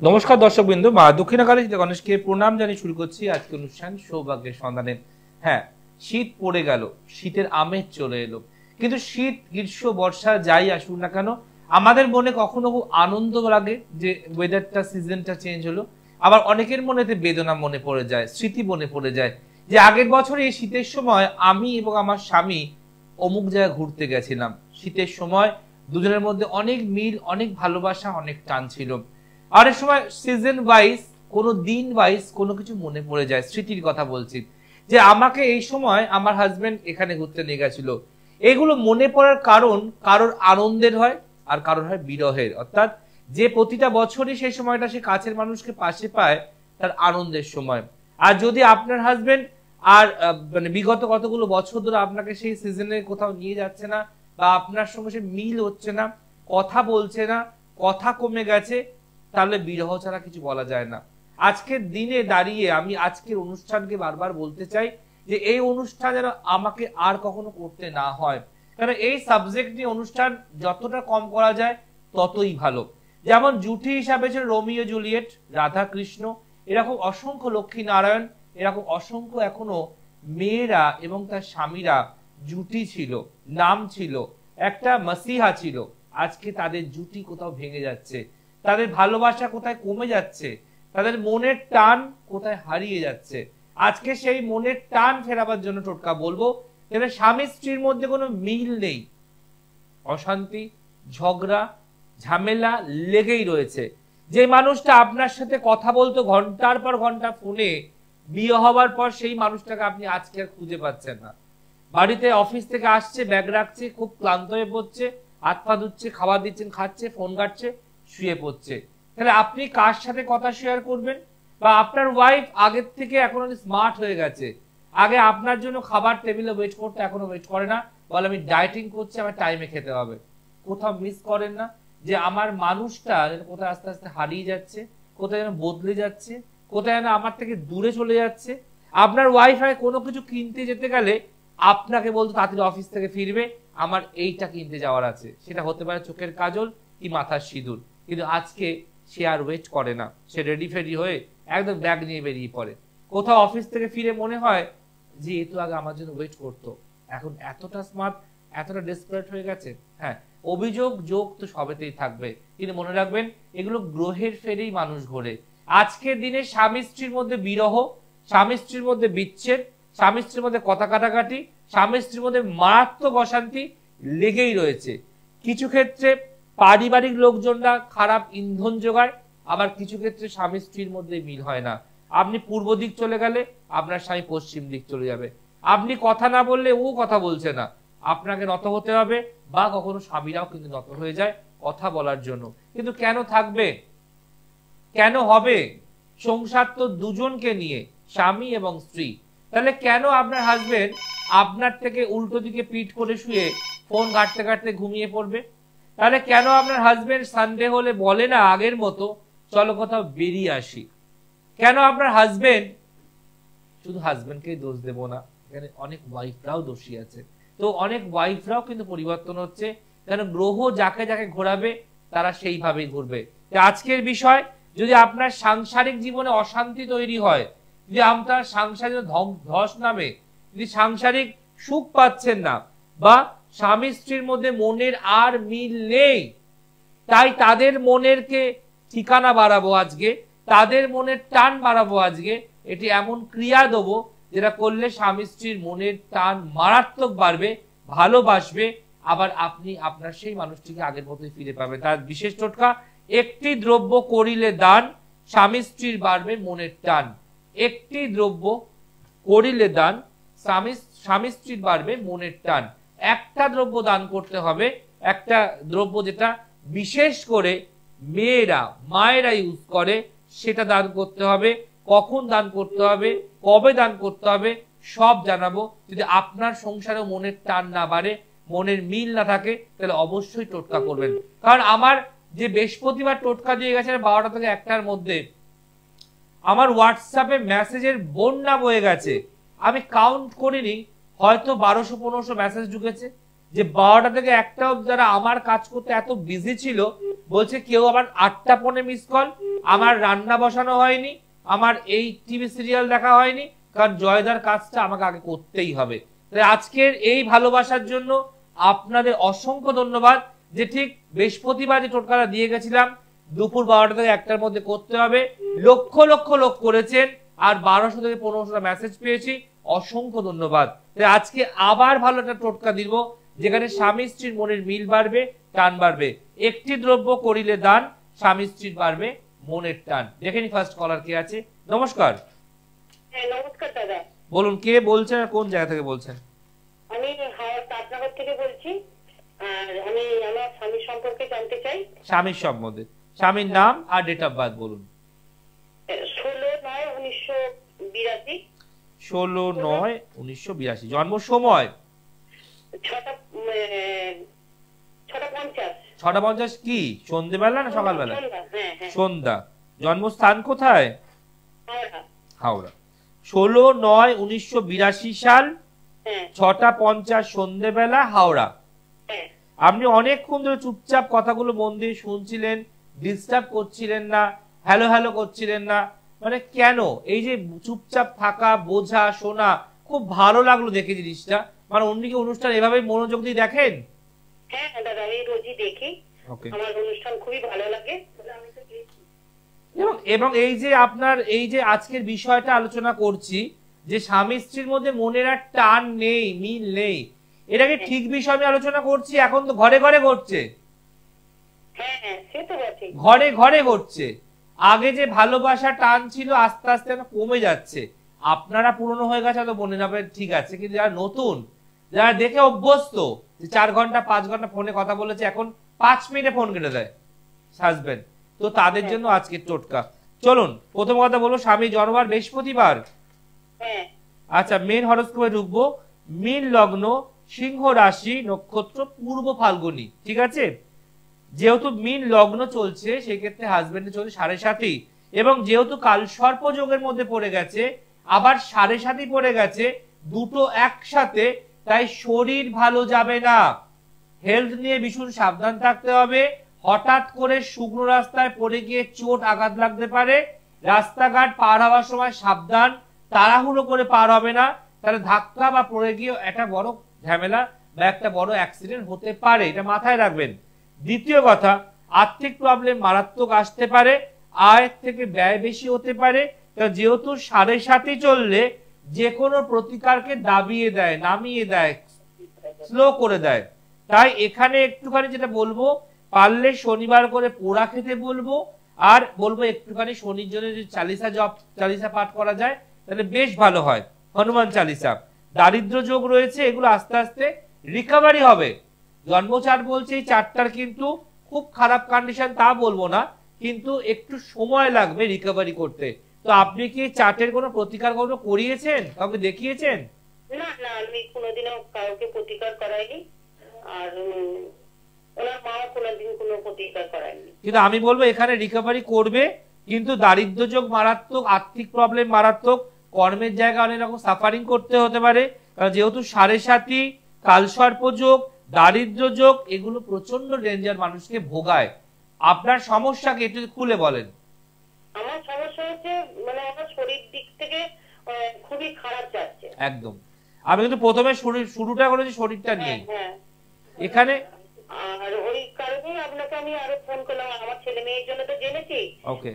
নমস্কার দর্শকবৃন্দ, মা দক্ষিণাকালী গণেশকে প্রণাম জানিয়ে শুরু করছি আজকে অনুষ্ঠান সৌভাগ্যের সন্ধানে। হ্যাঁ, শীত পড়ে গেল, শীতের আমেজ চলে এলো, কিন্তু শীত গ্রীষ্ম বর্ষা যাই আসুক না কেন আমাদের মনে কখনো খুব আনন্দ লাগে যে ওয়েদারটা সিজনটা চেঞ্জ হলো, আবার অনেকের মনেতে বেদনা মনে পড়ে যায়, স্মৃতি মনে পড়ে যায় যে আগের বছর এই শীতের সময় আমি এবং আমার স্বামী অমুক জায়গায় ঘুরতে গেছিলাম। শীতের সময় দুজনের মধ্যে অনেক মিল, অনেক ভালোবাসা, অনেক টান ছিল। আর এক সময় সিজন ওয়াইজ, কোনো দিন ওয়াইজ কোনো কিছু মনে পড়ে যায়, স্মৃতির কথা বলছি যে আমাকে এই সময় আমার হাজবেন্ড এখানে ঘুরতে নিয়ে গেছিল। এগুলো মনে পড়ার কারণ কারোর আনন্দের হয় আর কারোর হয় বিরহের, অর্থাৎ যে প্রতিটা বছরই সেই সময়টা সে কাছের মানুষকে পাশে পায় তার আনন্দের সময়। আর যদি আপনার হাজবেন্ড আর মানে বিগত কতগুলো বছর ধরে আপনাকে সেই সিজনে কোথাও নিয়ে যাচ্ছে না বা আপনার সঙ্গে সে মিল হচ্ছে না, কথা বলছে না, কথা কমে গেছে, তাহলে বিরহ ছাড়া কিছু বলা যায় না। আজকের দিনে দাঁড়িয়ে আমি আজকের অনুষ্ঠানকে বারবার বলতে চাই যে এই অনুষ্ঠান যেন আমাকে আর কখনো করতে না হয়, কারণ এই সাবজেক্ট নিয়ে অনুষ্ঠান যতটা কম করা যায় ততই ভালো। যেমন জুটি হিসাবে ছিল রোমিও জুলিয়েট, রাধা কৃষ্ণ, এরকম অসংখ্য লক্ষ্মী নারায়ণ, এরকম অসংখ্য এখনো মেয়েরা এবং তার স্বামীরা জুটি ছিল, নাম ছিল, একটা মাসিহা ছিল। আজকে তাদের জুটি কোথাও ভেঙে যাচ্ছে, তাদের ভালোবাসা কোথায় কমে যাচ্ছে, তাদের মনের টান কোথায় হারিয়ে যাচ্ছে। আজকে সেই মনের টান ফেরাবার জন্য টোটকা বলবো। স্বামী স্ত্রীর মধ্যে কোনো মিল নেই, অশান্তি, ঝগড়া, ঝামেলা লেগেই রয়েছে। যে মানুষটা আপনার সাথে কথা বলতো ঘন্টার পর ঘন্টা ফোনে, বিয়ে হবার পর সেই মানুষটাকে আপনি আজকে আর খুঁজে পাচ্ছেন না। বাড়িতে অফিস থেকে আসছে, ব্যাগ রাখছে, খুব ক্লান্ত হয়ে পড়ছে, হাত পা ধুচ্ছে, খাবার দিচ্ছেন, খাচ্ছে, ফোন ঘাটছে, শুয়ে পড়ছে। তাহলে আপনি কার সাথে কথা শেয়ার করবেন? বা আপনার ওয়াইফ আগের থেকে এখন স্মার্ট হয়ে গেছে, আগে আপনার জন্য খাবার টেবিলে ওয়েট করতে, এখনো ওয়েট করে না, বলে আমি ডায়েটিং করছি, আমার টাইমে খেতে হবে। কোথাও মিস করেন না যে আমার মানুষটা কোথায় আস্তে আস্তে হারিয়ে যাচ্ছে, কোথায় যেন বদলে যাচ্ছে, কোথায় যেন আমার থেকে দূরে চলে যাচ্ছে। আপনার ওয়াইফ কোনো কিছু কিনতে যেতে গেলে আপনাকে বলতো তাড়াতাড়ি অফিস থেকে ফিরবে, আমার এইটা কিনতে যাওয়ার আছে, সেটা হতে পারে চোখের কাজল কি মাথার সিঁদুর, কিন্তু আজকে সে আর ওয়েট করে না, সে রেডি ফেডি হয়ে একদম ব্যাগ নিয়ে বেরিয়ে পড়ে। কোথাও অফিস থেকে ফিরে মনে হয় যে এ তো আগে আমার জন্য ওয়েট করতো, এখন এতটা স্মার্ট, এতটা ডেসপারেট হয়ে গেছে। হ্যাঁ, অভিযোগ যোগ তো সবেতেই থাকবে, কিন্তু মনে রাখবেন এগুলো গ্রহের ফেরেই মানুষ ঘোরে। আজকের দিনে স্বামী স্ত্রীর মধ্যে বিরহ, স্বামী স্ত্রীর মধ্যে বিচ্ছেদ, স্বামী স্ত্রীর মধ্যে কথা কাটাকাটি, স্বামী স্ত্রীর মধ্যে মারাত্মক অশান্তি লেগেই রয়েছে। কিছু ক্ষেত্রে পারিবারিক লোকজনরা খারাপ ইন্ধন যোগায়, আবার কিছু ক্ষেত্রে স্বামী স্ত্রীর মধ্যে মিল হয় না। আপনি পূর্ব দিক চলে গেলে আপনার স্বামী পশ্চিম দিক চলে যাবে, আপনি কথা না বললে ও কথা বলছে না, আপনাকে নত হতে হবে। বা কখনো স্বামীরাও কিন্তু নত হয়ে যায় কথা বলার জন্য, কিন্তু কেন থাকবে, কেন হবে? সংসার তো দুজনকে নিয়ে, স্বামী এবং স্ত্রী। তাহলে কেন আপনার হাজবেন্ড আপনার থেকে উল্টো দিকে পিঠ করে শুয়ে ফোন ঘাটতে ঘাটতে ঘুমিয়ে পড়বে? তাহলে কেন আপনার হাজবেন্ড সানডে হলে বলে না আগের মতো চলো কোথাও বেরিয়ে আসি? কেন আপনার হাজবেন্ড, শুধু হাজবেন্ডকেই দোষ দেব না, এখানে অনেক ওয়াইফরাও দোষী আছে, তো অনেক ওয়াইফরাও কিন্তু পরিবর্তন হচ্ছে, কেন গ্রহ যাকে যাকে ঘোরাবে তারা সেইভাবেই ঘুরবে। আজকের বিষয়, যদি আপনার সাংসারিক জীবনে অশান্তি তৈরি হয়, যদি আপনার সাংসারিক ধস নামে, যদি সাংসারিক সুখ পাচ্ছেন না, বা স্বামী স্ত্রীর মধ্যে মনের আর মিল নেই, তাই তাদের মনেরকে ঠিকানা বাড়াবো আজকে, তাদের মনের টান বাড়াবো আজকে। এটি এমন ক্রিয়া দেবো যেটা করলে স্বামী স্ত্রীর মনের টান মারাত্মক বাড়বে, ভালোবাসবে, আবার আপনি আপনার সেই মানুষটিকে আগের মতোই ফিরে পাবেন। তার বিশেষ টোটকা, একটি দ্রব্য করিলে দান, স্বামী স্ত্রীর বাড়বে মনের টান। একটি দ্রব্য করিলে দান, স্বামী স্ত্রীর বাড়বে মনের টান। একটা দ্রব্য দান করতে হবে, একটা দ্রব্য যেটা বিশেষ করে মেয়েরা, মায়েরা ইউজ করে, সেটা দান করতে হবে। কখন দান করতে হবে, কবে দান করতে হবে, সব জানাবো। যদি আপনার সংসারে মনের টান না বাড়ে, মনের মিল না থাকে, তাহলে অবশ্যই টোটকা করবেন। কারণ আমার যে বৃহস্পতিবার টোটকা দিয়ে গেছে 12টা থেকে 1টার মধ্যে, আমার হোয়াটসঅ্যাপে মেসেজের বন্যা বয়ে গেছে, আমি কাউন্ট করিনি, হয়তো 1200-1500 মেসেজ ঢুকেছে। যে 12টা থেকে 1টা যারা আমার কাজ করতে এত বিজি ছিল, বলছে কেউ আবার 8টা ফোনে মিস কল, আমার রান্না বসানো হয়নি, আমার এই টিভি সিরিয়াল দেখা হয়নি, কারণ জয়দার কাজটা আমাকে আগে করতেই হবে। তাই আজকের এই ভালোবাসার জন্য আপনাদের অসংখ্য ধন্যবাদ, যে ঠিক বৃহস্পতিবার যে টোটকাটা দিয়ে গেছিলাম দুপুর 12টা থেকে 1টার মধ্যে করতে হবে, লক্ষ লক্ষ লোক করেছেন, আর 1200 থেকে 1500টা মেসেজ পেয়েছি, অসংখ্য ধন্যবাদ। তাই আজকে আবার ভালো একটা টোটকা দিব, যেখানে স্বামী স্ত্রীর মনের মিল বাড়বে, টান বাড়বে। একটি দ্রব্য করিলে দান, স্বামী স্ত্রীর বাড়বে মনের টান। দেখে নি ফার্স্ট কলার কে আছে। নমস্কার। হ্যাঁ নমস্কার দাদা। বলুন কে বলছেন আর কোন জায়গা থেকে বলছেন? আমি হাওড়া তাজনগর থেকে বলছি, আর আমি আমার স্বামীর সম্পর্কে জানতে চাই। স্বামীর সম্বন্ধে, স্বামীর নাম আর ডেট অফ বার্থ বলুন। 16/9/1982। 16/9/1982। জন্ম সময় 6:50। 6:50 কি সন্ধ্যেবেলা না সকালবেলা? সন্ধ্যা। জন্মস্থান কোথায়? হাওড়া। 16/9/1982 সাল, 6:50 সন্ধ্যেবেলা, হাওড়া। আপনি অনেকক্ষণ ধরে চুপচাপ কথাগুলো মন দিয়ে শুনছিলেন, ডিস্টার্ব করছিলেন না, হ্যালো হ্যালো করছিলেন না, মানে কেন? এই যে চুপচাপ থাকা, বোঝা, শোনা, খুব ভালো লাগলো দেখে জিনিসটা। মানে অন্যকে অনুষ্ঠান এভাবে মনোযোগ দিয়ে দেখেন? হ্যাঁ দাদা, আমি রোজই দেখি, আমার অনুষ্ঠান খুবই ভালো লাগে। এবং এই যে আপনার এই যে আজকের বিষয়টা আলোচনা করছি, যে স্বামী স্ত্রীর মধ্যে মনের আর টান নেই, মিল নেই, এটাকে ঠিক বিষয় আমি আলোচনা করছি। এখন তো ঘরে ঘরে ঘটছে, ঘরে ঘরে ঘটছে। আগে যে ভালোবাসা টান ছিল আস্তে আস্তে কমে যাচ্ছে। আপনারা পুরনো হয়ে গেছে তো মনে হবে ঠিক আছে, কিন্তু যারা নতুন, যারা দেখে অভ্যস্ত যে 4 ঘন্টা 5 ঘন্টা ফোনে কথা বলেছে, এখন 5 মিনিটে ফোন কেটে দেয় হাজবেন্ড, তো তাদের জন্য আজকের টোটকা। চলুন প্রথম কথা বলবো, স্বামী জন্মবার বৃহস্পতিবার। আচ্ছা, মেন হরোস্কোপে ঢুকবো। মীন লগ্ন, সিংহ রাশি, নক্ষত্র পূর্ব ফাল্গুনী, ঠিক আছে? যেহেতু মীন লগ্ন চলছে, সেক্ষেত্রে হাজবেন্ডে চলছে 7.5, এবং যেহেতু কাল সর্প যোগের মধ্যে পড়ে গেছে, আবার 7.5 পড়ে গেছে, দুটো একসাথে, তাই শরীর ভালো যাবে না। হেলথ নিয়ে ভীষণ সাবধান থাকতে হবে। হঠাৎ করে শুকনো রাস্তায় পড়ে গিয়ে চোট আঘাত লাগতে পারে। রাস্তাঘাট পার হওয়ার সময় সাবধান, তাড়াহুড়ো করে পার হবে না, তাহলে ধাক্কা বা পড়ে গিয়ে একটা বড় ঝামেলা বা একটা বড় অ্যাক্সিডেন্ট হতে পারে, এটা মাথায় রাখবেন। দ্বিতীয় কথা, আর্থিক প্রবলেম মারাত্মক আসতে পারে, আয় থেকে ব্যয় বেশি হতে পারে, যেহেতু 7.5 চললে যে কোনো প্রতিকারকে দাবিয়ে দেয়, নামিয়ে দেয়, স্লো করে দেয়। তাই এখানে একটুখানি যেটা বলবো, পারলে শনিবার করে পোড়া খেতে বলবো, আর বলবো একটুখানি শনির জন্য যে চালিসা পাঠ করা যায় তাহলে বেশ ভালো হয়, হনুমান চালিসা। দারিদ্র যোগ রয়েছে, এগুলো আস্তে আস্তে রিকভারি হবে। জন্মচার বলছে এই চারটার কিন্তু খুব খারাপ কন্ডিশন তা বলবো না, কিন্তু একটু সময় লাগবে রিকভারি করতে। তো আপনি কি চার্টের কোনো প্রতিকার কোনো করিয়েছেন, কাউকে দেখিয়েছেন? না না, আমি কোনোদিনও কাউকে প্রতিকার করাইনি, আর ওনার মা কোনোদিন কোনো প্রতিকার করায়নি। কিন্তু আমি বলবো এখানে রিকভারি করবে, কিন্তু দারিদ্র যোগ মারাত্মক, আর্থিক প্রবলেম মারাত্মক, কর্মের জায়গায় অনেক রকম সাফারিং করতে হতে পারে, কারণ যেহেতু 7.5, কালসর্প যোগ, দারিদ্র যোগ, এগুলো প্রচন্ড ডেঞ্জার, মানুষকে ভোগায়। আপনার সমস্যাকে একটু খুলে বলেন। আমার সমস্যা হচ্ছে মানে আমার শরীর দিক থেকে খুবই খারাপ যাচ্ছে একদম। আমি কিন্তু প্রথমে শুরুটা করেছি শরীরটা নিয়ে এখানে, আর ওই কারণে আপনাকে আমি আরো ফোন করলাম। আমার ছেলে মেয়ের জন্য তো জেনেছি, ওকে,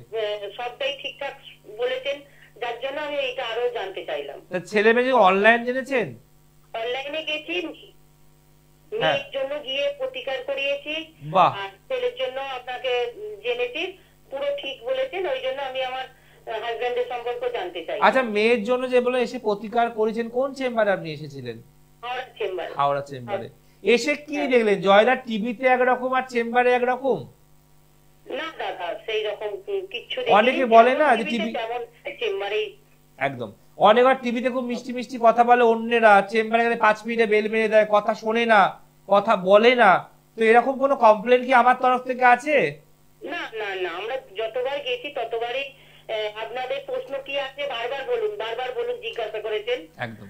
সবটাই ঠিকঠাক বলেছেন, যার জন্য আমি এটা আরো জানতে চাইলাম। ছেলে মেয়ে অনলাইন জেনেছেন? অনলাইনে গেছি, মেয়ের জন্য গিয়ে প্রতিকার করিয়েছি, আর ছেলের জন্য আপনাকে জেনেছি, পুরো ঠিক বলেছেন, ওই জন্য আমি আমার হাজবেন্ডের সম্পর্ক জানতে চাই। আচ্ছা, মেয়ের জন্য যে বলে এসে প্রতিকার করেছেন, কোন চেম্বারে আপনি এসেছিলেন? হাওড়া চেম্বারে। হাওড়া চেম্বারে এসে কি দেখলেন? জয়দা টিভিতে একরকম আর চেম্বারে একরকম? না দাদা, সেই রকম কিছু অনেকে বলে না যে টিভি চেম্বারে, একদম, অনেকবার টিভিতে খুব মিষ্টি মিষ্টি কথা বলে অন্যেরা, চেম্বারে গেলে 5 মিনিটে বেল মেরে দেয়, কথা শোনে না, কথা বলে না। তো এরকম কোনো কমপ্লেন কি আমার তরফ থেকে আছে? না না না, আমরা যতবার গেছি ততবারই আপনাদের প্রশ্ন কি আছে বারবার বলুন জিজ্ঞাসা করেছেন, একদম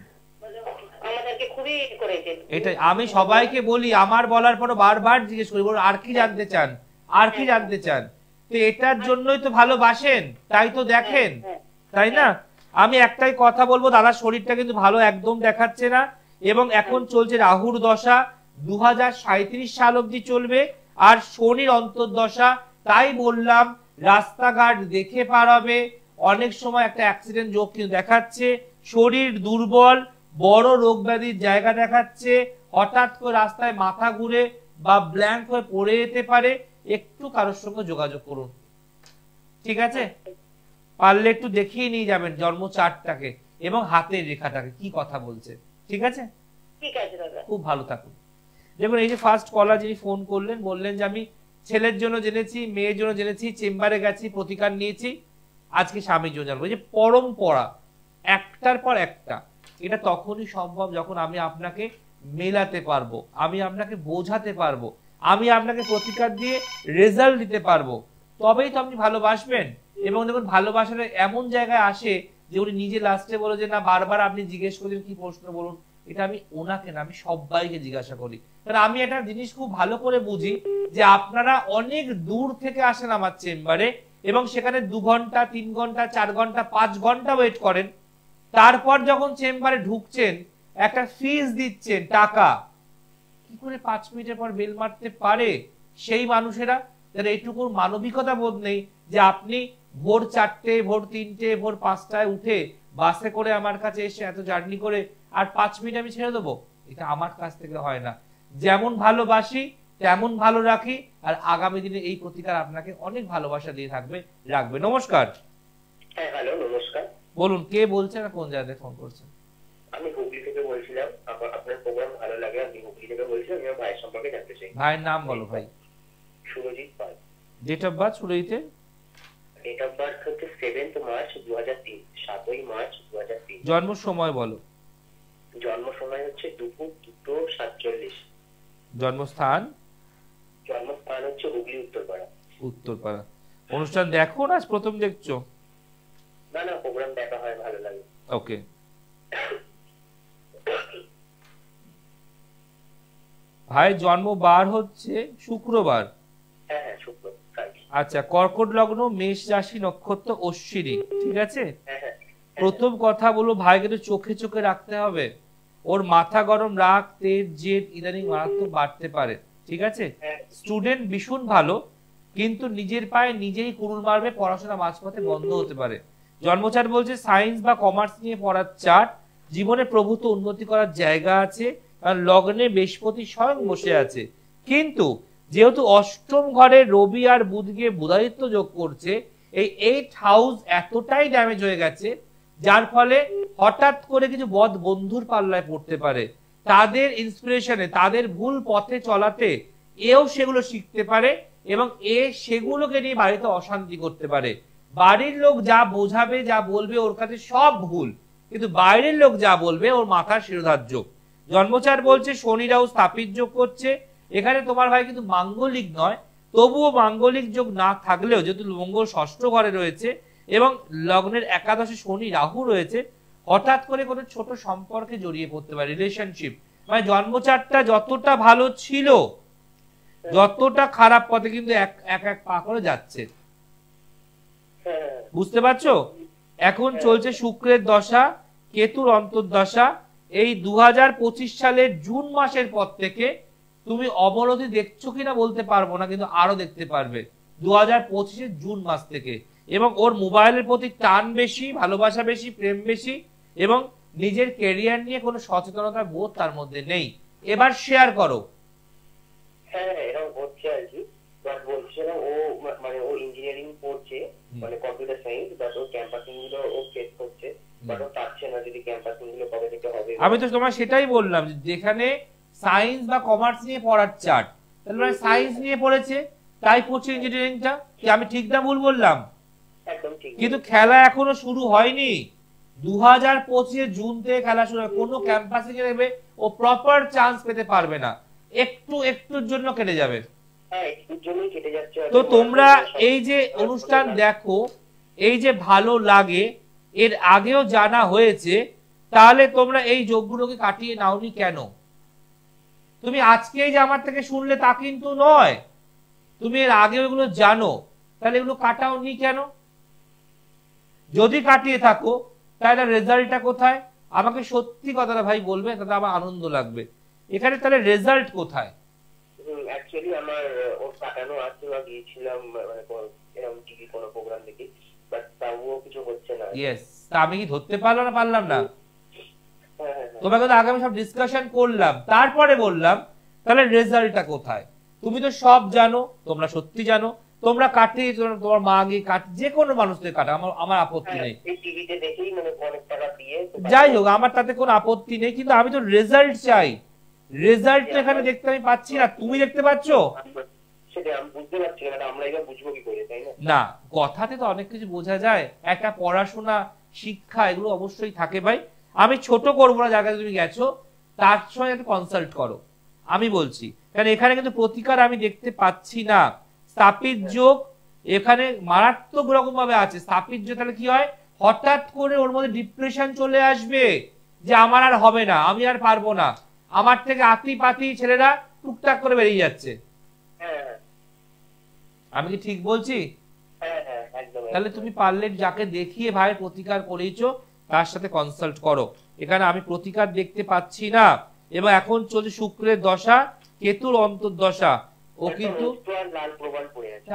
আমাদেরকে খুবই করেছেন। এটা আমি সবাইকে বলি, আমার বলার পর বারবার জিজ্ঞেস করি, আর কি জানতে চান, আর কি জানতে চান। তো এটার জন্যই তো ভালোবাসেন, তাই তো দেখেন, তাই না? আমি একটাই কথা বলবো, দাদার শরীরটা কিন্তু ভালো একদম দেখাচ্ছে না, এবং এখন চলছে রাহুর দশা, 2037 সাল অব্দি চলবে, আর শনির অন্তর্দশা। তাই বললাম রাস্তাঘাট দেখে পার হবে, অনেক সময় একটা অ্যাক্সিডেন্ট যোগ কিন্তু দেখাচ্ছে, শরীর দুর্বল, বড় রোগ ব্যাধির জায়গা দেখাচ্ছে, হঠাৎ করে রাস্তায় মাথা ঘুরে বা ব্ল্যাঙ্ক হয়ে পড়ে যেতে পারে। একটু কারোর সঙ্গে যোগাযোগ করুন, ঠিক আছে? পারলে একটু দেখিয়ে নিয়ে যাবেন জন্ম চার্টটাকে এবং হাতের রেখাটাকে, কি কথা বলছে, ঠিক আছে? ঠিক আছে দাদা, খুব ভালো থাকুন। দেখুন এই যে ফার্স্ট কলার যিনি ফোন করলেন, বললেন যে আমি ছেলের জন্য জেনেছি, মেয়ের জন্য জেনেছি, চেম্বারে গেছি, প্রতিকার নিয়েছি, আজকে স্বামীর জন্য জানবো। এই যে পরম্পরা একটার পর একটা, এটা তখনই সম্ভব যখন আমি আপনাকে মেলাতে পারবো, আমি আপনাকে বোঝাতে পারবো, আমি আপনাকে প্রতিকার দিয়ে রেজাল্ট দিতে পারবো, তবেই তো আপনি ভালোবাসবেন। এবং দেখুন ভালোবাসাটা এমন জায়গায় আসে যে উনি নিজে লাস্টে বলে যে না, বারবার আপনি জিজ্ঞেস করলেন কি প্রশ্ন বলুন, এটা আমি ওনাকে না, আমি সবাইকে জিজ্ঞাসা করি, কারণ আমি একটা জিনিস খুব ভালো করে বুঝি যে আপনারা অনেক দূর থেকে আসেন আমার চেম্বারে, এবং সেখানে 2 ঘন্টা 3 ঘন্টা 4 ঘন্টা 5 ঘন্টা ওয়েট করেন, তারপর যখন চেম্বারে ঢুকছেন একটা ফিস দিচ্ছেন টাকা, কি করে 5 মিনিটের পর বেল মারতে পারে সেই মানুষেরা যারা এইটুকুর মানবিকতা বোধ নেই যে আপনি ভোর 4টে, ভোর 3টে, ভোর 5টায় উঠে বাসে করে আমার কাছে এসে এত জার্নি করে আর 5 মিনিট আমি ছেড়ে দেবো, এটা আমার কাছ থেকে হয় না। যেমন ভালোবাসি তেমন ভালো রাখি, আর আগামী দিনে এই প্রতিকার আপনাকে অনেক ভালোবাসা দিয়ে থাকবে, রাখবে। নমস্কার। হ্যাঁ, হ্যালো, নমস্কার। বলুন কে বলছেন আর কোন জায়গায় ফোন করছেন? আমি হুগলি থেকে বলছিলাম, আপনার প্রোগ্রাম ভালো লাগে, আমি হুগলি থেকে বলছিলাম, আমি ভাইয়ের সম্পর্কে জানতে চাই। ভাইয়ের নাম বলো ভাই। Surajit Pal. Date of birth সুরজিতে? ডেট অফ বার্থ হচ্ছে 7 মার্চ 2003, 7 মার্চ 2003। জন্ম সময় বলো। জন্ম সময় হচ্ছে দুপুর 2:47। জন্মস্থান? জন্মস্থান হচ্ছে হুগলি উত্তরপাড়া। উত্তরপাড়া। অনুষ্ঠান দেখো না প্রথম দেখছো? না না, প্রোগ্রাম দেখা হয়, ভালো লাগে। ওকে। ভাই জন্ম বার হচ্ছে শুক্রবার। হ্যাঁ হ্যাঁ, শুক্রবার। আচ্ছা, কর্কট লগ্ন, মেষ রাশি, নক্ষত্র অশ্বিনী, ঠিক আছে? হ্যাঁ হ্যাঁ। প্রথম কথা বলো, ভাইকে তো চোখে চোখে রাখতে হবে, ওর মাথা গরম, রাগ, তেজ, জেদ ইদানিং মারাত্মক বাড়তে পারে, ঠিক আছে? স্টুডেন্ট ভীষণ ভালো, কিন্তু নিজের পায়ে নিজেই কুড়ুল মারবে, পড়াশোনা মাঝপথে বন্ধ হতে পারে। জন্মচার্ট বলছে সায়েন্স বা কমার্স নিয়ে পড়ার চার্ট, জীবনে প্রভূত উন্নতি করার জায়গা আছে, কারণ লগ্নে বৃহস্পতি স্বয়ং বসে আছে, কিন্তু যেহেতু অষ্টম ঘরে রবি আর বুধ গিয়ে বুধাদিত্য যোগ করছে, এই 8th হাউস এতটাই ড্যামেজ হয়ে গেছে, যার ফলে হঠাৎ করে কিছু বদ বন্ধুর পাল্লায় পড়তে পারে, তাদের ইন্সপিরেশনে, তাদের ভুল পথে চলাতে এও সেগুলো শিখতে পারে, এবং সেগুলোকে নিয়ে বাড়িতে অশান্তি করতে পারে। বাড়ির লোক যা বোঝাবে, যা বলবে ওর কাছে সব ভুল, কিন্তু বাইরের লোক যা বলবে ওর মাথার শিরোধার্য। জন্মচার বলছে শনি রাহু স্থাপিত যোগ করছে, এখানে তোমার ভাই কিন্তু মাঙ্গলিক নয়, তবুও মাঙ্গলিক যোগ না থাকলেও যেহেতু মঙ্গল ষষ্ঠ ঘরে রয়েছে এবং লগ্নের একাদশে শনি রাহু রয়েছে, হঠাৎ করে কোনো ছোট সম্পর্কে জড়িয়ে পড়তে পারে, রিলেশনশিপ। মানে জন্মচারটা যতটা ভালো ছিল, যতটা খারাপ পথে কিন্তু এক এক পা করে যাচ্ছে, বুঝতে পারছো? এখন চলছে শুক্রের দশা, কেতুর অন্তর্দশা। এই 2025 সালের জুন মাসের পর থেকে তুমি অবনতি দেখছো কিনা বলতে পারবো না, কিন্তু আরো দেখতে পারবে 2025 জুন মাস থেকে। এবং ওর মোবাইলের প্রতি টান বেশি, ভালোবাসা বেশি, প্রেম বেশি, এবং নিজের ক্যারিয়ার নিয়ে কোনো সচেতনতা বোধ তার মধ্যে নেই। এবার শেয়ার করো। হ্যাঁ, এরকম হচ্ছে আর কি। বলছিলাম ও মানে ও ইঞ্জিনিয়ারিং পড়ছে, মানে কম্পিউটার সায়েন্স, বাট ও ক্যাম্পাসিং গুলো ও ফেস করছে, বাট ও পারছে না। যদি ক্যাম্পাসিং গুলো কবে থেকে হবে, আমি তো তোমার সেটাই বললাম, যেখানে সায়েন্স বা কমার্স নিয়ে পড়ার চার্ট, তাহলে মানে সায়েন্স নিয়ে পড়েছে তাই পড়ছে ইঞ্জিনিয়ারিংটা, কি আমি ঠিক না ভুল বললাম? একদম ঠিক। কিন্তু খেলা এখনো শুরু হয়নি, 2025 জুন থেকে খেলা শুরু হবে। কোনো ক্যাম্পাসিং এ নেবে ও প্রপার চান্স পেতে পারবে না, একটুর জন্য কেটে যাবে। তো তোমরা এই যে অনুষ্ঠান দেখো, এই যে ভালো লাগে, এর আগেও জানা হয়েছে, তাহলে তোমরা এই যোগগুলোকে কাটিয়ে নাওনি কেন? তুমি আজকেই যে আমার থেকে শুনলে তা কিন্তু নয়, তুমি এর আগে ওগুলো জানো। তাহলে এগুলো কাটাওনি কেন? যদি কাটিয়ে থাকো তাহলে রেজাল্টটা কোথায়? আমাকে সত্যি কথাটা ভাই বলবে, তাতে আমার আনন্দ লাগবে। এখানে তাহলে রেজাল্ট কোথায়? অ্যাকচুয়ালি আমার ওর কাটানো আছে, বা গিয়েছিলাম মানে এরকম টিভি কোনো প্রোগ্রাম দেখি, বাট তাও কিছু হচ্ছে না। ইয়েস, তা আমি কি ধরতে পারলাম না? তোমাকে তো আগে আমি সব ডিসকাশন করলাম, তারপরে বললাম তাহলে রেজাল্টটা কোথায়। তুমি তো সব জানো, তোমরা সত্যি জানো, তোমরা কাটিয়ে, তোমার মা গিয়ে যে কোনো মানুষদের কাটা, আমার আপত্তি নেই, টিভিতে দেখেই মানে অনেক টাকা দিয়ে, যাই হোক আমার তাতে কোনো আপত্তি নেই, কিন্তু আমি তো রেজাল্ট চাই। রেজাল্ট তো এখানে দেখতে আমি পাচ্ছি না, তুমি দেখতে পাচ্ছ? সেটা আমি বুঝতে পারছি না, আমরা এবার বুঝবো কি করে, তাই না? না, কথাতে তো অনেক কিছু বোঝা যায়, একটা পড়াশোনা শিক্ষা এগুলো অবশ্যই থাকে ভাই। আমি ছোট করবো না, জায়গায় তুমি গেছো তার সঙ্গে একটা কনসাল্ট করো, আমি বলছি। কারণ এখানে কিন্তু প্রতিকার আমি দেখতে পাচ্ছি না। স্থাপিত যোগ এখানে মারাত্মক রকম ভাবে আছে। স্থাপিত যোগ তাহলে কি হয়, হঠাৎ করে ওর মধ্যে ডিপ্রেশন চলে আসবে, যে আমার আর হবে না, আমি আর পারবো না, আমার থেকে আতি পাতি ছেলেরা টুকটাক করে বেরিয়ে যাচ্ছে। আমি কি ঠিক বলছি? তাহলে তুমি পারলে যাকে দেখিয়ে ভাই প্রতিকার করেছো তার সাথে কনসাল্ট করো। এখানে আমি প্রতিকার দেখতে পাচ্ছি না। এবং এখন চলছে শুক্রের দশা, কেতুর অন্তর্দশা, ও কিন্তু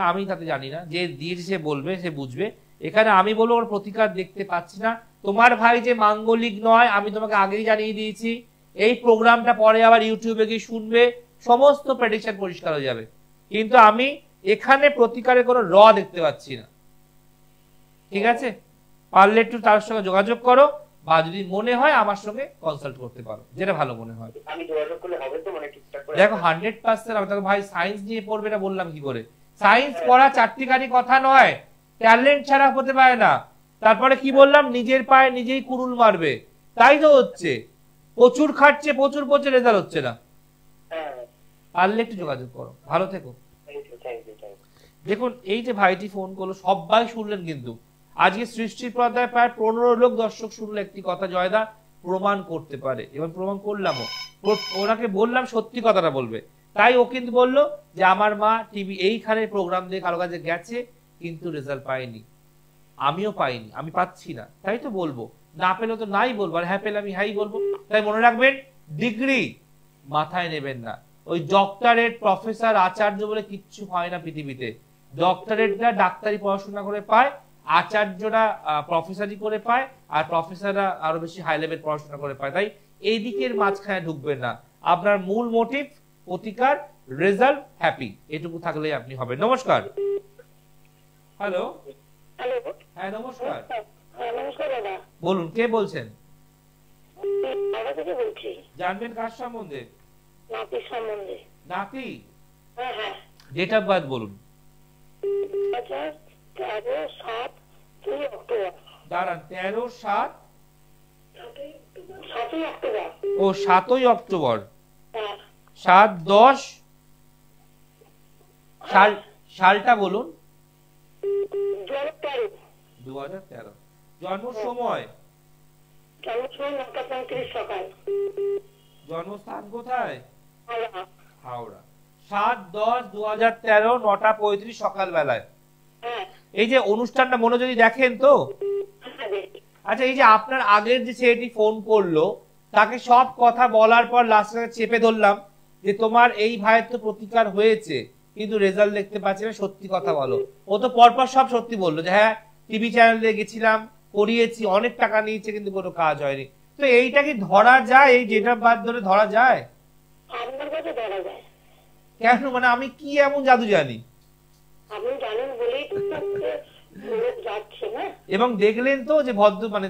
আমি তাতে জানি না, যে দিয়েছে সে বলবে, সে বুঝবে। এখানে আমি বলবো ওর প্রতিকার দেখতে পাচ্ছি না। তোমার ভাই যে মাঙ্গলিক নয়, আমি তোমাকে আগেই জানিয়ে দিয়েছি। এই প্রোগ্রামটা পরে আবার ইউটিউবে গিয়ে শুনবে, সমস্ত প্রেডিকশন পরিষ্কার হয়ে যাবে। কিন্তু আমি এখানে প্রতিকারের কোনো দেখতে পাচ্ছি না। ঠিক আছে, পারলে একটু তার সঙ্গে যোগাযোগ করো, বা যদি মনে হয় আমার সঙ্গে কনসাল্ট করতে পারো, যেটা ভালো মনে হয়। আমি যোগাযোগ করলে হবে তো, মানে ঠিকঠাক করে? দেখো 100% আমি তাকে ভাই সায়েন্স নিয়ে পড়বে না বললাম কি করে? সায়েন্স পড়া চারটিখানি কথা নয়, ট্যালেন্ট ছাড়া হতে পারে না। তারপরে কি বললাম, নিজের পায়ে নিজেই কুড়ুল মারবে, তাই তো হচ্ছে। প্রচুর খাটছে, প্রচুর রেজাল্ট হচ্ছে না। পারলে একটু যোগাযোগ করো, ভালো থেকো। দেখুন এই যে ভাইটি ফোন করলো, সবাই শুনলেন কিন্তু আজকে সৃষ্টির পর্দায় প্রায় 15 লোক দর্শক শুনলো একটি কথা, জয়দা প্রমাণ করতে পারে, এবং প্রমাণ করলামও। ওনাকে বললাম সত্যি কথাটা বলবে, তাই ও কিন্তু বললো যে আমার মা টিভি এইখানে প্রোগ্রাম দিয়ে কারো কাছে গেছে, কিন্তু রেজাল্ট পাইনি, আমিও পাইনি, আমি পাচ্ছি না, তাই তো বলবো। না পেলে তো নাই বলবো, আর হ্যাঁ পেলে আমি হ্যাঁ বলবো। তাই মনে রাখবেন, ডিগ্রি মাথায় নেবেন না। ওই ডক্টরেট, প্রফেসর, আচার্য বলে কিচ্ছু হয় না পৃথিবীতে। ডক্টরেটরা ডাক্তারি পড়াশোনা করে পায়, আচার্যরা প্রফেসরি করে পায়, আর প্রফেসররা আরো বেশি হাই লেভেল পড়াশোনা করে পায়। তাই এই দিকের মাঝখানে ঢুকবেন না। আপনার মূল মোটিভ প্রতিকার, রেজাল্ট, হ্যাপি, এটুকু থাকলেই আপনি হবেন। নমস্কার। হ্যালো। হ্যাঁ নমস্কার। নমস্কার দাদা। বলুন, কে বলছেন? বলছি। জানবেন কার সম্বন্ধে? নাতির সম্বন্ধে। নাতি? হ্যাঁ হ্যাঁ। ডেট অফ বার্থ বলুন। 13/7 অক্টোবর। দাঁড়ান, 13/7? 7ই অক্টোবর। ও 7ই অক্টোবর। 7/10 সালটা বলুন। 2013। জন্ম সময়? জন্ম 9:35 সকাল। জন্মস্থান কোথায়? হাওড়া। 7/10/2013 9:35 সকাল বেলায়। এই যে অনুষ্ঠানটা মনোযোগী দেখেন তো? আচ্ছা, এই যে আপনার আগের যে ছেলেটি ফোন করলো, তাকে সব কথা বলার পর লাস্টে চেপে ধরলাম যে তোমার এই ভাইয়ের তো প্রতিকার হয়েছে, কিন্তু রেজাল্ট দেখতে পাচ্ছি না, সত্যি কথা বলো। ও তো পরপর সব সত্যি বললো, যে হ্যাঁ টিভি চ্যানেলে গেছিলাম, করিয়েছি, অনেক টাকা নিয়েছে, কিন্তু কোনো কাজ হয়নি। তো এইটা কি ধরা যায়? এই যেটা বাদ ধরে ধরা যায়? আপনার কাছে ধরা যায় কেন? মানে আমি কি এমন জাদু জানি? আপনি জানেন বলেই তো যাচ্ছে না। এবং দেখলেন তো যে ভদ্র মানে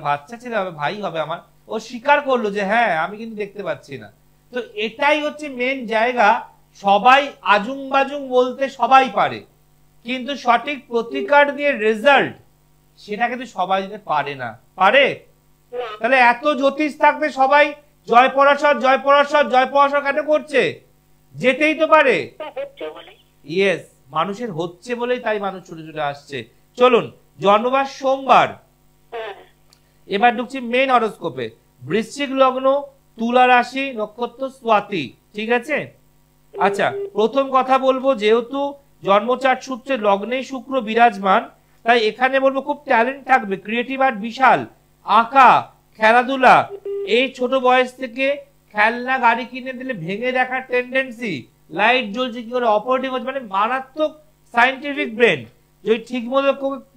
বাচ্চা ছেলে হবে, ভাই হবে আমার, ও স্বীকার করলো যে হ্যাঁ আমি কিন্তু দেখতে পাচ্ছি না। তো এটাই হচ্ছে মেন জায়গা। সবাই আজুং বাজুং বলতে সবাই পারে, কিন্তু সঠিক প্রতিকার দিয়ে রেজাল্ট সেটা কিন্তু সবাই দিতে পারে না। পারে? তাহলে এত জ্যোতিষ থাকতে সবাই জয় পরাশর জয় পরাশর জয় পরাশর কেন করছে? যেতেই তো পারে। ইয়েস, মানুষের হচ্ছে বলেই তাই মানুষ ছুটে ছুটে আসছে। চলুন, জন্মবার সোমবার। এবার ঢুকছি মেন হরোস্কোপে। বৃশ্চিক লগ্ন, তুলা রাশি, নক্ষত্র স্বাতি। ঠিক আছে? আচ্ছা, প্রথম কথা বলবো, যেহেতু জন্মচার্ট সূত্রে লগ্নেই শুক্র বিরাজমান, তাই এখানে বলবো খুব ট্যালেন্ট থাকবে, ক্রিয়েটিভ আর্ট বিশাল, আঁকা, খেলাধুলা, এই ছোট বয়স থেকে খেলনা গাড়ি কিনে দিলে ভেঙে দেখার টেন্ডেন্সি, লাইট জ্বলছে কি করে অপারেটিং হচ্ছে, মানে মারাত্মক সায়েন্টিফিক ব্রেন, যদি ঠিক মতো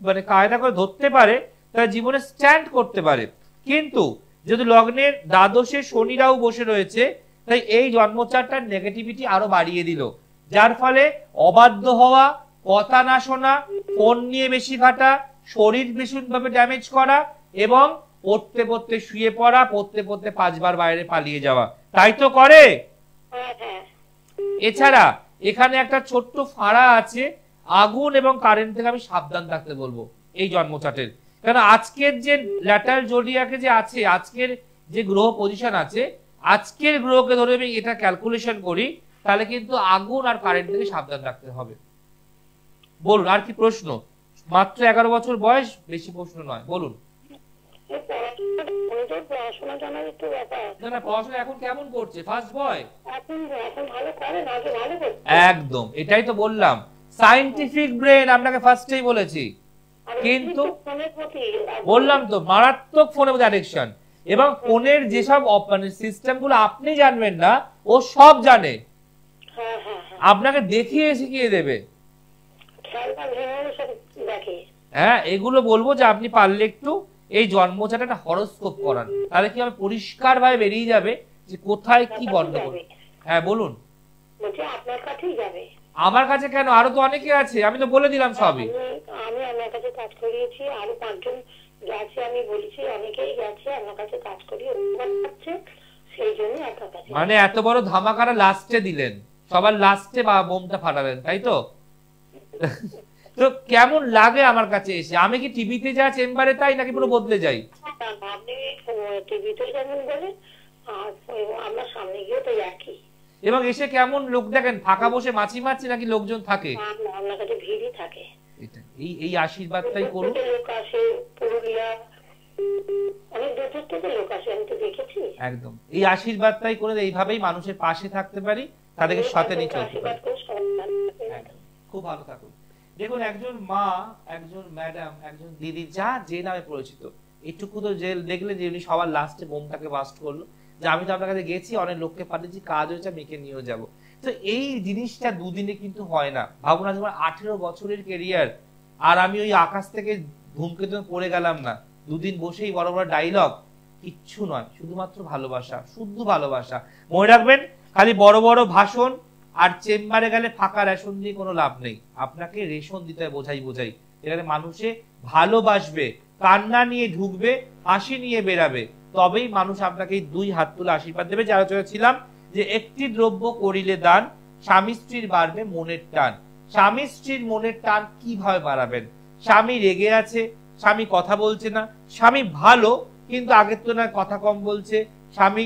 মানে কায়দা করে ধরতে পারে তার জীবনে স্ট্যান্ড করতে পারে। কিন্তু যেহেতু লগ্নের দ্বাদশে শনি রাহু বসে রয়েছে, তাই এই জন্মচারটার নেগেটিভিটি আরো বাড়িয়ে দিল, যার ফলে অবাধ্য হওয়া, কথা না শোনা, ফোন নিয়ে বেশি ঘাটা, শরীর ভীষণভাবে ড্যামেজ করা এবং পড়তে পড়তে শুয়ে পড়া, পড়তে পড়তে 5 বার বাইরে পালিয়ে যাওয়া, তাই তো করে। এছাড়া এখানে একটা ছোট্ট ফাঁড়া আছে, আগুন এবং কারেন্ট থেকে আমি সাবধান থাকতে বলবো এই জন্মচাটের, কারণ আজকের যে ল্যাটার জোডিয়াকে যে আছে, আজকের যে গ্রহ পজিশন আছে, আজকের গ্রহকে ধরে আমি এটা ক্যালকুলেশন করি, তাহলে কিন্তু আগুন আর কারেন্ট থেকে সাবধান রাখতে হবে। বলুন আর কি প্রশ্ন? মাত্র 11 বছর বয়স, বেশি প্রশ্ন নয়, বলুন। পড়াশোনা এখন কেমন করছে? First boy? একদম, এটাই তো বললাম, সায়েন্টিফিক ব্রেন, আপনাকে ফার্স্টেই বলেছি। কিন্তু বললাম তো মারাত্মক ফোনের মধ্যে অ্যাডিকশন, এবং ফোনের যেসব মানে সিস্টেম গুলো আপনি জানবেন না, ও সব জানে, আপনাকে দেখিয়ে শিখিয়ে দেবে। হ্যাঁ, এগুলো বলবো যে আপনি পারলে একটু এই জন্মচাটে একটা হরোস্কোপ করান, তাহলে কি হবে পরিষ্কার ভাবে বেরিয়ে যাবে যে কোথায় কি গন্ডগোল। হ্যাঁ বলুন। আপনার কাছেই যাবে? আমার কাছে কেন, আরো তো অনেকে আছে, আমি তো বলে দিলাম সবই। আমি আপনার কাছে কাজ করিয়েছি, আরো 5 জন গেছে, আমি বলেছি অনেকেই গেছে আপনার কাছে কাজ করিয়ে, সেই জন্য আপনার কাছে। মানে এত বড় ধামাকাটা লাস্টে দিলেন, সবার লাস্টে বা বোমটা ফাটাবেন, তাই তো? তো কেমন লাগে আমার কাছে এসে? আমি কি টিভিতে যা চেম্বারে তাই, নাকি পুরো বদলে যাই? আপনি টিভিতে যেমন বলেন আর আমার সামনে গিয়ে তো একই। এবং এসে কেমন লোক দেখেন, ফাঁকা বসে মাছি মারছে নাকি লোকজন থাকে? আপনার কাছে ভিড়ই থাকে। এই আশীর্বাদটাই করুন। লোক আসে, পুরুলিয়া অনেক দূর থেকে লোক আসে, আমি তো দেখেছি। একদম, এই আশীর্বাদটাই করে এইভাবেই মানুষের পাশে থাকতে পারি, তাদেরকে সাথে নিয়ে চলতে পারি। খুব ভালো থাকুন। দেখুন, একজন মা, একজন ম্যাডাম, একজন দিদি, যা যে নামে পরিচিত, একটুকু তো জেল দেখলে যে উনি সবার লাস্টে বোমটাকে বাস্ট করলো, যে আমি তো আপনার কাছে গেছি, অনেক লোককে পাঠিয়েছি, কাজ হয়েছে, মেয়েকে নিয়েও যাবো। তো এই জিনিসটা দুদিনে কিন্তু হয় না। ভাবুন, আজ আমার 18 বছরের কেরিয়ার, আর আমি ওই আকাশ থেকে ধূমকেতু পড়ে গেলাম না, দুদিন বসেই বড় বড় ডায়লগ, কিচ্ছু নয়, শুধুমাত্র ভালোবাসা, শুদ্ধ ভালোবাসা। মনে রাখবেন, খালি বড় বড় ভাষণ আর চেম্বারে গেলে ফাঁকা রেশন দিয়ে কোনো লাভ নেই, আপনাকে রেশন দিতে হয় বোঝাই। এখানে মানুষে ভালোবাসবে, কান্না নিয়ে ঢুকবে, হাসি নিয়ে বেরাবে, তবেই মানুষ আপনাকে 2 হাত তুলে আশীর্বাদ দেবে। যে আলোচনা ছিলাম যে একটি দ্রব্য করিলে দান, স্বামী স্ত্রীর বাড়বে মনের টান। স্বামী স্ত্রীর মনের টান কিভাবে বাড়াবেন? স্বামী রেগে আছে, স্বামী কথা বলছে না, স্বামী ভালো কিন্তু আগের তুলনায় কথা কম বলছে, স্বামী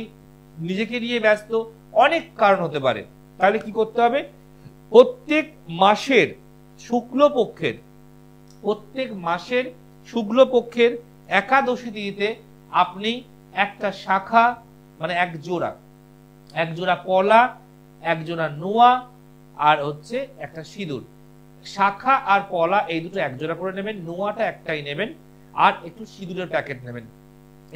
নিজেকে নিয়ে ব্যস্ত, অনেক কারণ হতে পারে। তাহলে কি করতে হবে? প্রত্যেক মাসের শুক্লপক্ষের একাদশী তিথিতে আপনি একটা শাখা, মানে এক জোড়া পলা, এক জোড়া নোয়া, আর হচ্ছে একটা সিঁদুর, শাখা আর পলা এই দুটো এক জোড়া করে নেবেন, নোয়াটা একটাই নেবেন, আর একটু সিঁদুরের প্যাকেট নেবেন।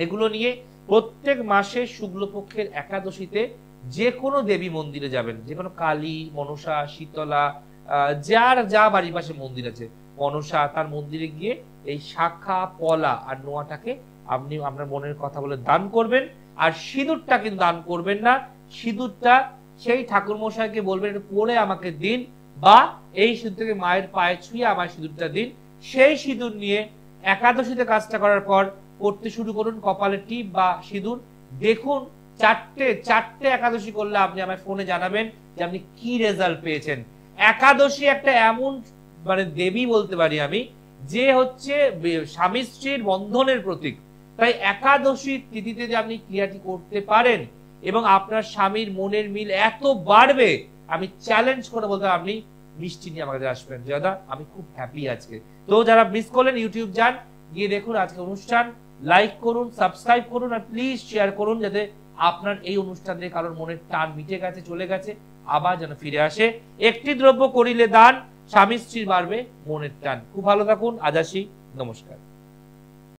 এগুলো নিয়ে প্রত্যেক মাসে শুক্লপক্ষের একাদশীতে যে কোনো দেবী মন্দিরে যাবেন, যে কোনো কালী, মনসা, শীতলা, যার যা বাড়ির পাশে মন্দির আছে, মনসা, তার মন্দিরে গিয়ে এই শাখা, পলা আর নোয়াটাকে আপনি আপনার মনের কথা বলে দান করবেন। আর সিঁদুরটা কিন্তু দান করবেন না, সিঁদুরটা সেই ঠাকুর মশাইকে বলবেন পরে আমাকে দিন, বা এই সিঁদুরটাকে মায়ের পায়ে ছুঁয়ে আমার সিঁদুরটা দিন। সেই সিঁদুর নিয়ে একাদশীতে কাজটা করার পর করতে শুরু করুন কপালে টিপ বা সিঁদুর। দেখুন, চারটে একাদশী করলে আপনি আমার ফোনে জানাবেন যে আপনি কি রেজাল্ট পেয়েছেন। একাদশী একটা এমন মানে দেবী বলতে পারি আমি, যে হচ্ছে স্বামী স্ত্রীর বন্ধনের প্রতীক। তাই একাদশী তিথিতে যে আপনি ক্রিয়াটি করতে পারেন এবং আপনার স্বামীর মনের মিল এত বাড়বে, আমি চ্যালেঞ্জ করে বলতে আপনি মিষ্টি নিয়ে আমার কাছে আসবেন, দাদা আমি খুব হ্যাপি আজকে। তো যারা মিস করলেন, ইউটিউব যান, গিয়ে দেখুন আজকে অনুষ্ঠান, লাইক করুন, সাবস্ক্রাইব করুন, আর প্লিজ শেয়ার করুন, যাতে আপনার এই অনুষ্ঠান দিয়ে কারোর মনের টান মিটে গেছে, চলে গেছে, আবার যেন ফিরে আসে। একটি দ্রব্য করিলে দান, স্বামী স্ত্রীর বাড়বে মনের টান। খুব ভালো থাকুন, আজ আসি, নমস্কার।